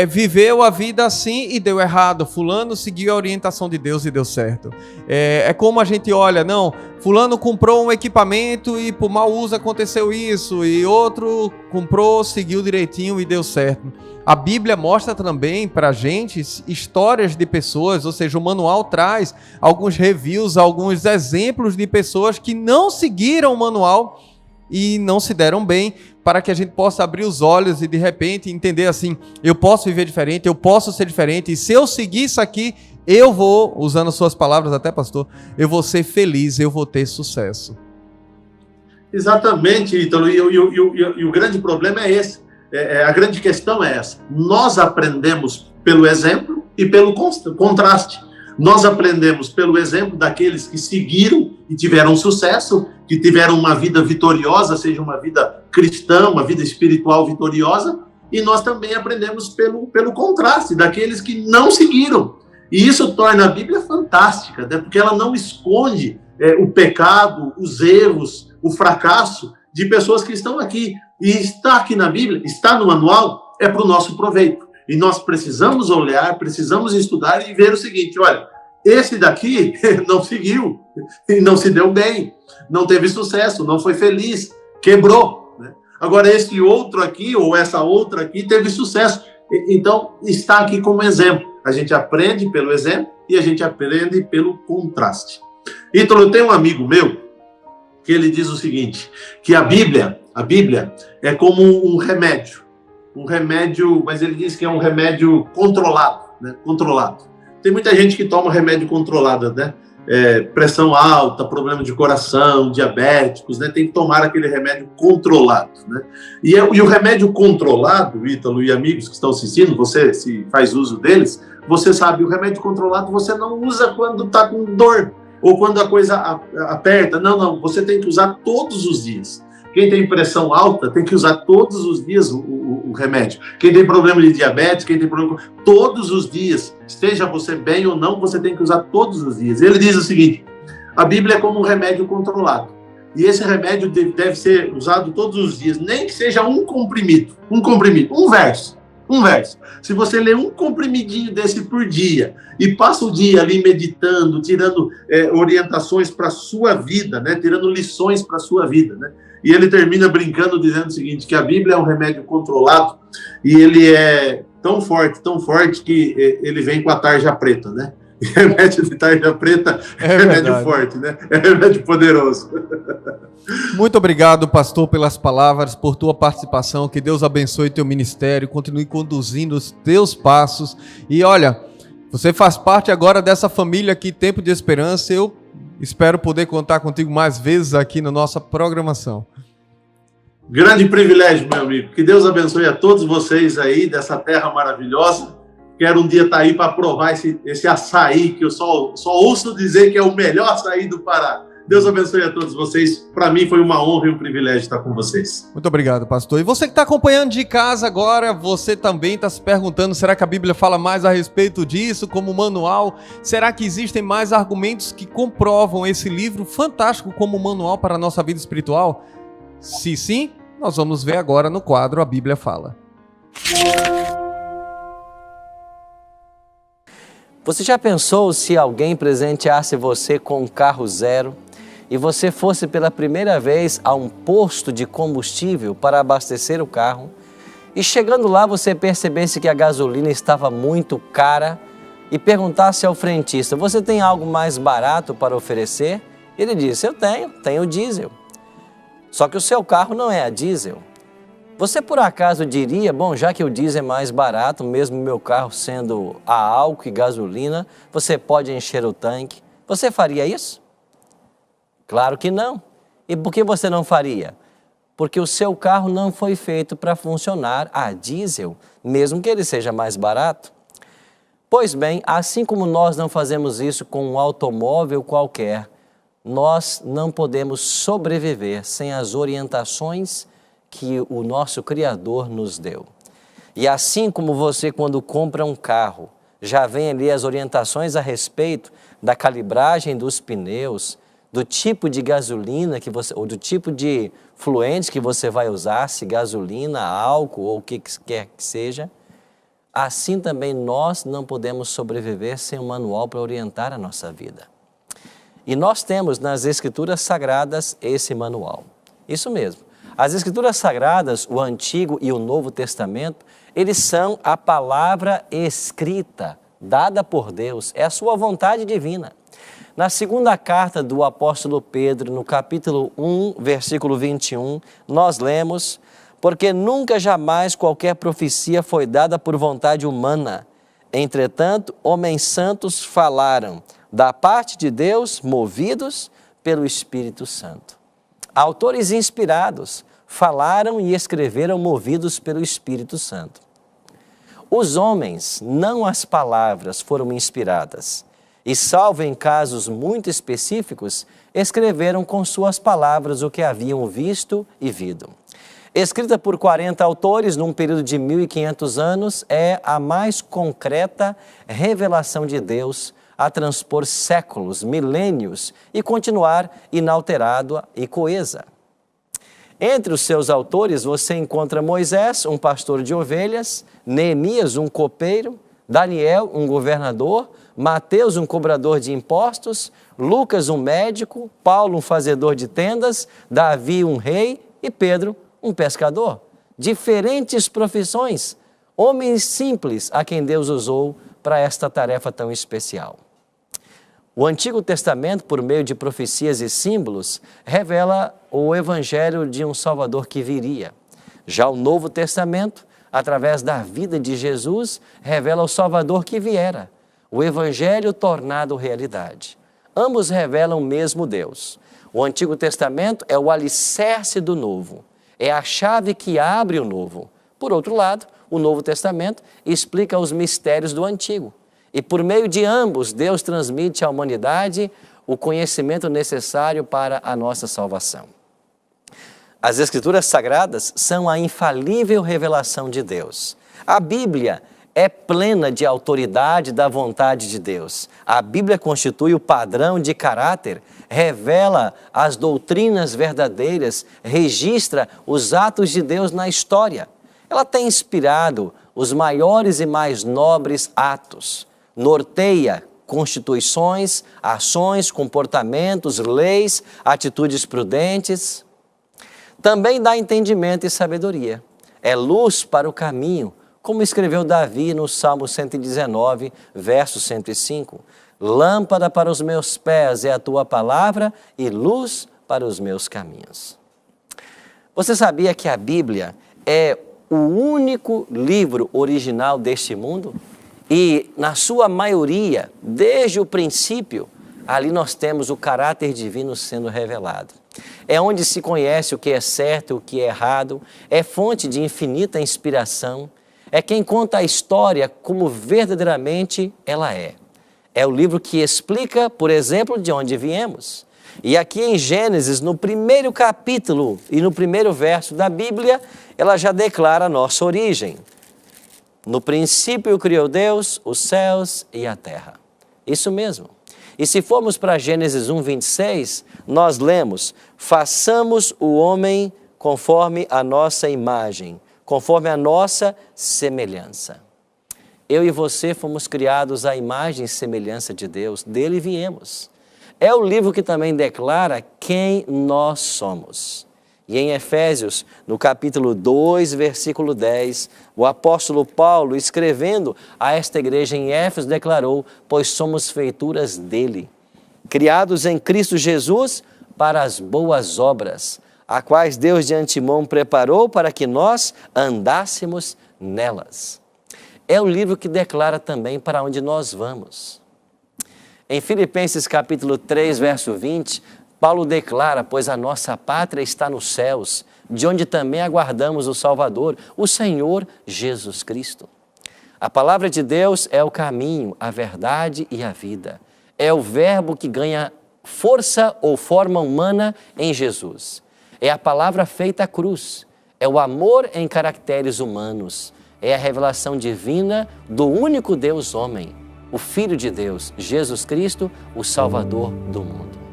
viveu a vida assim e deu errado. Fulano seguiu a orientação de Deus e deu certo. É como a gente olha, não, fulano comprou um equipamento e por mau uso aconteceu isso, e outro comprou, seguiu direitinho e deu certo. A Bíblia mostra também para a gente histórias de pessoas, ou seja, o manual traz alguns reviews, alguns exemplos de pessoas que não seguiram o manual e não se deram bem, para que a gente possa abrir os olhos e de repente entender assim, eu posso viver diferente, eu posso ser diferente, e se eu seguir isso aqui, eu vou, usando suas palavras até, pastor, eu vou ser feliz, eu vou ter sucesso. Exatamente, Ítalo, e o grande problema é esse. A grande questão é essa. Nós aprendemos pelo exemplo e pelo contraste. Nós aprendemos pelo exemplo daqueles que seguiram e tiveram sucesso, que tiveram uma vida vitoriosa, seja uma vida cristã, uma vida espiritual vitoriosa, e nós também aprendemos pelo contraste daqueles que não seguiram. E isso torna a Bíblia fantástica, né? Porque ela não esconde o pecado, os erros, o fracasso de pessoas que estão aqui. E está aqui na Bíblia, está no manual, é para o nosso proveito. E nós precisamos olhar, precisamos estudar e ver o seguinte, olha, esse daqui não seguiu, e não se deu bem, não teve sucesso, não foi feliz, quebrou, né? Agora esse outro aqui, ou essa outra aqui, teve sucesso. Então, está aqui como exemplo. A gente aprende pelo exemplo e a gente aprende pelo contraste. Então, eu tenho um amigo meu que ele diz o seguinte, que a Bíblia é como um remédio, mas ele diz que é um remédio controlado, né? Controlado. Tem muita gente que toma remédio controlado, né? Pressão alta, problema de coração, diabéticos, né? Tem que tomar aquele remédio controlado, né? E o remédio controlado, Ítalo e amigos que estão assistindo, você se faz uso deles, você sabe, o remédio controlado você não usa quando está com dor ou quando a coisa aperta. Não, você tem que usar todos os dias. Quem tem pressão alta tem que usar todos os dias o remédio. Quem tem problema de diabetes, quem tem problema... Todos os dias, esteja você bem ou não, você tem que usar todos os dias. Ele diz o seguinte, a Bíblia é como um remédio controlado. E esse remédio deve ser usado todos os dias, nem que seja um comprimido, um verso. Se você lê um comprimidinho desse por dia e passa o dia ali meditando, tirando orientações para a sua vida, né? Tirando lições para a sua vida, né? E ele termina brincando dizendo o seguinte, que a Bíblia é um remédio controlado e ele é tão forte que ele vem com a tarja preta, né? E remédio de tarja preta é remédio forte, né? É remédio poderoso. Muito obrigado, pastor, pelas palavras, por tua participação. Que Deus abençoe teu ministério, continue conduzindo os teus passos. E olha, você faz parte agora dessa família aqui, Tempo de Esperança. Eu espero poder contar contigo mais vezes aqui na nossa programação. Grande privilégio, meu amigo. Que Deus abençoe a todos vocês aí dessa terra maravilhosa. Quero um dia estar aí para provar esse açaí, que eu só ouço dizer que é o melhor açaí do Pará. Deus abençoe a todos vocês. Para mim foi uma honra e um privilégio estar com vocês. Muito obrigado, pastor. E você que está acompanhando de casa agora, você também está se perguntando, será que a Bíblia fala mais a respeito disso, como manual? Será que existem mais argumentos que comprovam esse livro fantástico como manual para a nossa vida espiritual? Se sim, nós vamos ver agora no quadro A Bíblia Fala. Você já pensou se alguém presenteasse você com um carro zero e você fosse pela primeira vez a um posto de combustível para abastecer o carro e chegando lá você percebesse que a gasolina estava muito cara e perguntasse ao frentista, você tem algo mais barato para oferecer? Ele disse, eu tenho diesel. Só que o seu carro não é a diesel. Você por acaso diria, bom, já que o diesel é mais barato, mesmo meu carro sendo a álcool e gasolina, você pode encher o tanque. Você faria isso? Claro que não. E por que você não faria? Porque o seu carro não foi feito para funcionar a diesel, mesmo que ele seja mais barato. Pois bem, assim como nós não fazemos isso com um automóvel qualquer, nós não podemos sobreviver sem as orientações que o nosso Criador nos deu. E assim como você, quando compra um carro, já vem ali as orientações a respeito da calibragem dos pneus, do tipo de gasolina que você, ou do tipo de fluente que você vai usar, se gasolina, álcool ou o que quer que seja, assim também nós não podemos sobreviver sem um manual para orientar a nossa vida. E nós temos nas Escrituras Sagradas esse manual. Isso mesmo. As Escrituras Sagradas, o Antigo e o Novo Testamento, eles são a palavra escrita, dada por Deus, é a sua vontade divina. Na segunda carta do apóstolo Pedro, no capítulo 1, versículo 21, nós lemos, porque nunca jamais qualquer profecia foi dada por vontade humana. Entretanto, homens santos falaram da parte de Deus, movidos pelo Espírito Santo. Autores inspirados falaram e escreveram movidos pelo Espírito Santo. Os homens, não as palavras, foram inspiradas e, salvo em casos muito específicos, escreveram com suas palavras o que haviam visto e visto. Escrita por 40 autores num período de 1500 anos, é a mais concreta revelação de Deus a transpor séculos, milênios e continuar inalterada e coesa. Entre os seus autores você encontra Moisés, um pastor de ovelhas, Neemias, um copeiro, Daniel, um governador, Mateus, um cobrador de impostos, Lucas, um médico, Paulo, um fazedor de tendas, Davi, um rei e Pedro, um pescador. Diferentes profissões, homens simples a quem Deus usou para esta tarefa tão especial. O Antigo Testamento, por meio de profecias e símbolos, revela o evangelho de um Salvador que viria. Já o Novo Testamento, através da vida de Jesus, revela o Salvador que viera, o evangelho tornado realidade. Ambos revelam o mesmo Deus. O Antigo Testamento é o alicerce do Novo, é a chave que abre o Novo. Por outro lado, o Novo Testamento explica os mistérios do Antigo. E por meio de ambos, Deus transmite à humanidade o conhecimento necessário para a nossa salvação. As Escrituras Sagradas são a infalível revelação de Deus. A Bíblia é plena de autoridade da vontade de Deus. A Bíblia constitui o padrão de caráter, revela as doutrinas verdadeiras, registra os atos de Deus na história. Ela tem inspirado os maiores e mais nobres atos, norteia constituições, ações, comportamentos, leis, atitudes prudentes. Também dá entendimento e sabedoria. É luz para o caminho, como escreveu Davi no Salmo 119, verso 105. Lâmpada para os meus pés é a tua palavra e luz para os meus caminhos. Você sabia que a Bíblia é o único livro original deste mundo? E, na sua maioria, desde o princípio, ali nós temos o caráter divino sendo revelado. É onde se conhece o que é certo e o que é errado, é fonte de infinita inspiração, é quem conta a história como verdadeiramente ela é. É o livro que explica, por exemplo, de onde viemos. E aqui em Gênesis, no primeiro capítulo e no primeiro verso da Bíblia, ela já declara a nossa origem. No princípio criou Deus os céus e a terra. Isso mesmo. E se formos para Gênesis 1:26, nós lemos: façamos o homem conforme a nossa imagem, conforme a nossa semelhança. Eu e você fomos criados à imagem e semelhança de Deus, dele viemos. É o livro que também declara quem nós somos. E em Efésios, no capítulo 2, versículo 10, o apóstolo Paulo, escrevendo a esta igreja em Éfeso, declarou: pois somos feituras dele, criados em Cristo Jesus para as boas obras, a quais Deus de antemão preparou para que nós andássemos nelas. É o livro que declara também para onde nós vamos. Em Filipenses capítulo 3, verso 20, Paulo declara: pois a nossa pátria está nos céus, de onde também aguardamos o Salvador, o Senhor Jesus Cristo. A palavra de Deus é o caminho, a verdade e a vida. É o verbo que ganha força ou forma humana em Jesus. É a palavra feita à cruz. É o amor em caracteres humanos. É a revelação divina do único Deus homem, o Filho de Deus, Jesus Cristo, o Salvador do mundo.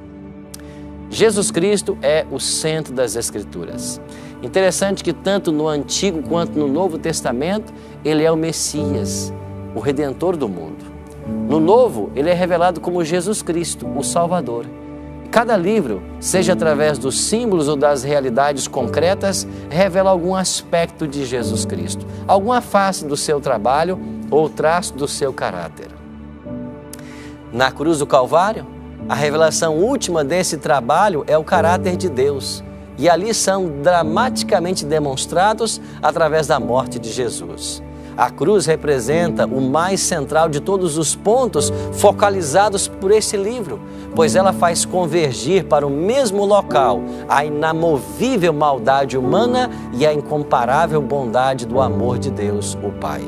Jesus Cristo é o centro das Escrituras. Interessante que tanto no Antigo quanto no Novo Testamento, ele é o Messias, o Redentor do mundo. No Novo, ele é revelado como Jesus Cristo, o Salvador. Cada livro, seja através dos símbolos ou das realidades concretas, revela algum aspecto de Jesus Cristo, alguma face do seu trabalho ou traço do seu caráter. Na cruz do Calvário, a revelação última desse trabalho é o caráter de Deus, e ali são dramaticamente demonstrados através da morte de Jesus. A cruz representa o mais central de todos os pontos focalizados por esse livro, pois ela faz convergir para o mesmo local a inamovível maldade humana e a incomparável bondade do amor de Deus, o Pai.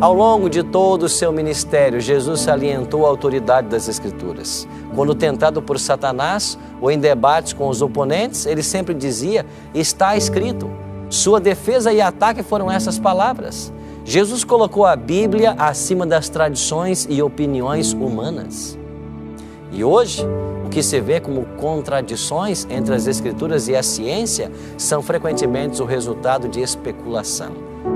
Ao longo de todo o seu ministério, Jesus salientou a autoridade das Escrituras. Quando tentado por Satanás ou em debates com os oponentes, ele sempre dizia: está escrito. Sua defesa e ataque foram essas palavras. Jesus colocou a Bíblia acima das tradições e opiniões humanas. E hoje, o que se vê como contradições entre as Escrituras e a ciência são frequentemente o resultado de especulação.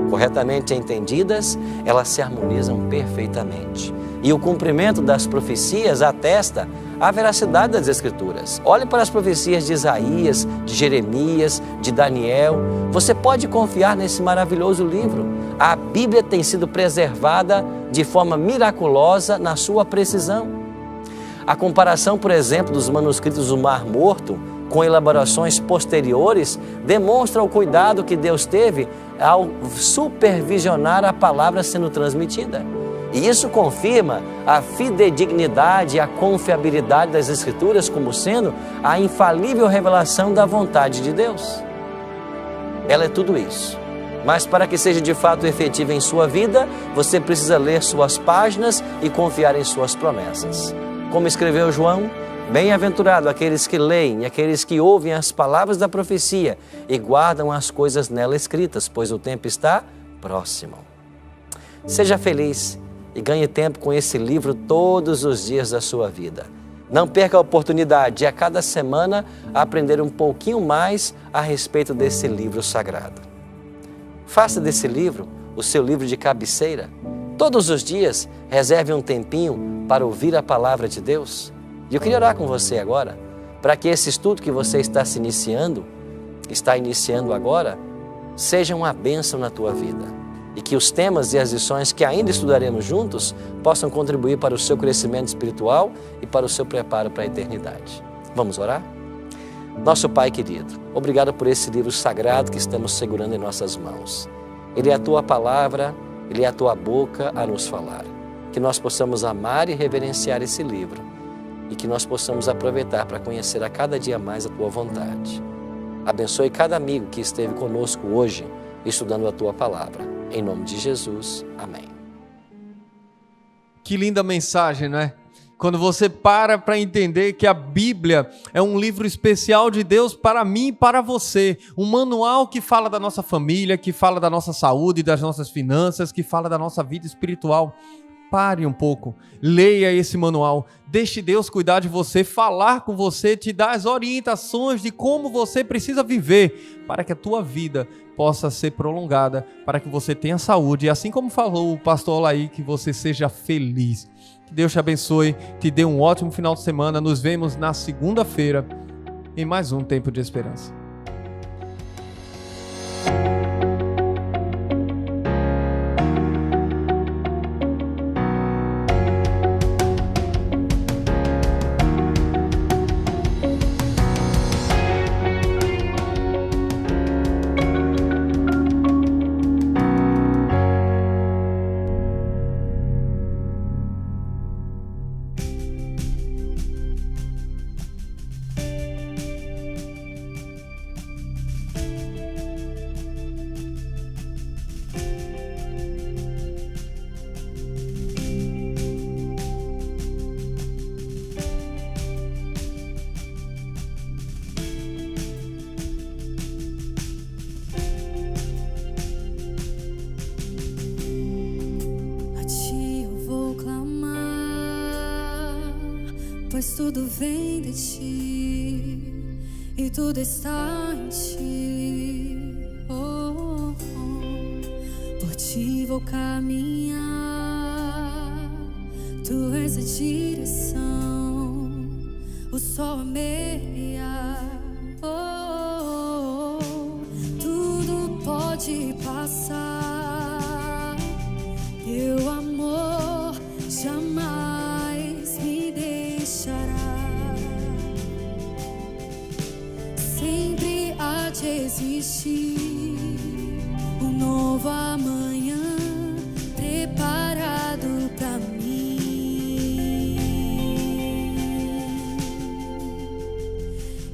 Corretamente entendidas, elas se harmonizam perfeitamente. E o cumprimento das profecias atesta a veracidade das Escrituras. Olhe para as profecias de Isaías, de Jeremias, de Daniel. Você pode confiar nesse maravilhoso livro. A Bíblia tem sido preservada de forma miraculosa na sua precisão. A comparação, por exemplo, dos manuscritos do Mar Morto com elaborações posteriores demonstra o cuidado que Deus teve ao supervisionar a palavra sendo transmitida. E isso confirma a fidedignidade e a confiabilidade das Escrituras como sendo a infalível revelação da vontade de Deus. Ela é tudo isso. Mas para que seja de fato efetiva em sua vida, você precisa ler suas páginas e confiar em suas promessas. Como escreveu João, bem-aventurado aqueles que leem e aqueles que ouvem as palavras da profecia e guardam as coisas nela escritas, pois o tempo está próximo. Seja feliz e ganhe tempo com esse livro todos os dias da sua vida. Não perca a oportunidade de a cada semana aprender um pouquinho mais a respeito desse livro sagrado. Faça desse livro o seu livro de cabeceira. Todos os dias reserve um tempinho para ouvir a palavra de Deus. E eu queria orar com você agora, para que esse estudo que você está iniciando agora, seja uma bênção na tua vida. E que os temas e as lições que ainda estudaremos juntos possam contribuir para o seu crescimento espiritual e para o seu preparo para a eternidade. Vamos orar? Nosso Pai querido, obrigado por esse livro sagrado que estamos segurando em nossas mãos. Ele é a tua palavra, ele é a tua boca a nos falar. Que nós possamos amar e reverenciar esse livro e que nós possamos aproveitar para conhecer a cada dia mais a tua vontade. Abençoe cada amigo que esteve conosco hoje estudando a tua palavra. Em nome de Jesus, amém. Que linda mensagem, não é? Quando você para entender que a Bíblia é um livro especial de Deus para mim e para você. Um manual que fala da nossa família, que fala da nossa saúde, das nossas finanças, que fala da nossa vida espiritual. Pare um pouco, leia esse manual, deixe Deus cuidar de você, falar com você, te dar as orientações de como você precisa viver para que a tua vida possa ser prolongada, para que você tenha saúde e assim como falou o pastor Olaí, que você seja feliz. Que Deus te abençoe, te dê um ótimo final de semana, nos vemos na segunda-feira em mais um Tempo de Esperança. Pois tudo vem de ti e tudo está em ti. Oh, oh. Por ti vou caminhar, tu és a direção, o sol a meia. Oh, oh. Tudo pode passar, teu amor jamais me deixará. Sempre há de existir um novo amanhã preparado pra mim.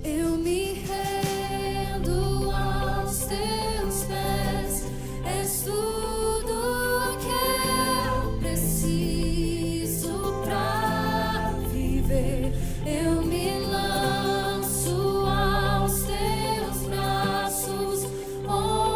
Eu me rendo aos teus pés, és tudo que eu preciso pra viver. Eu me lanço aos teus braços. Oh,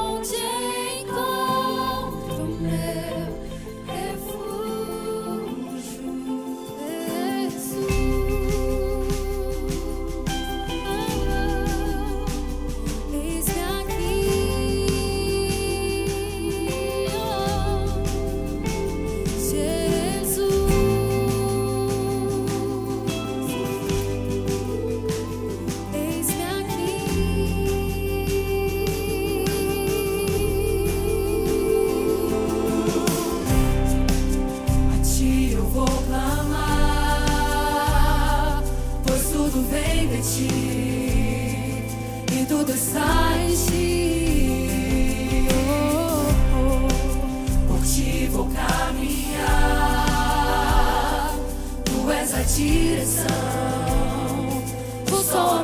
de ti, e tudo está em ti. Por ti vou caminhar, tu és a direção, o sol, a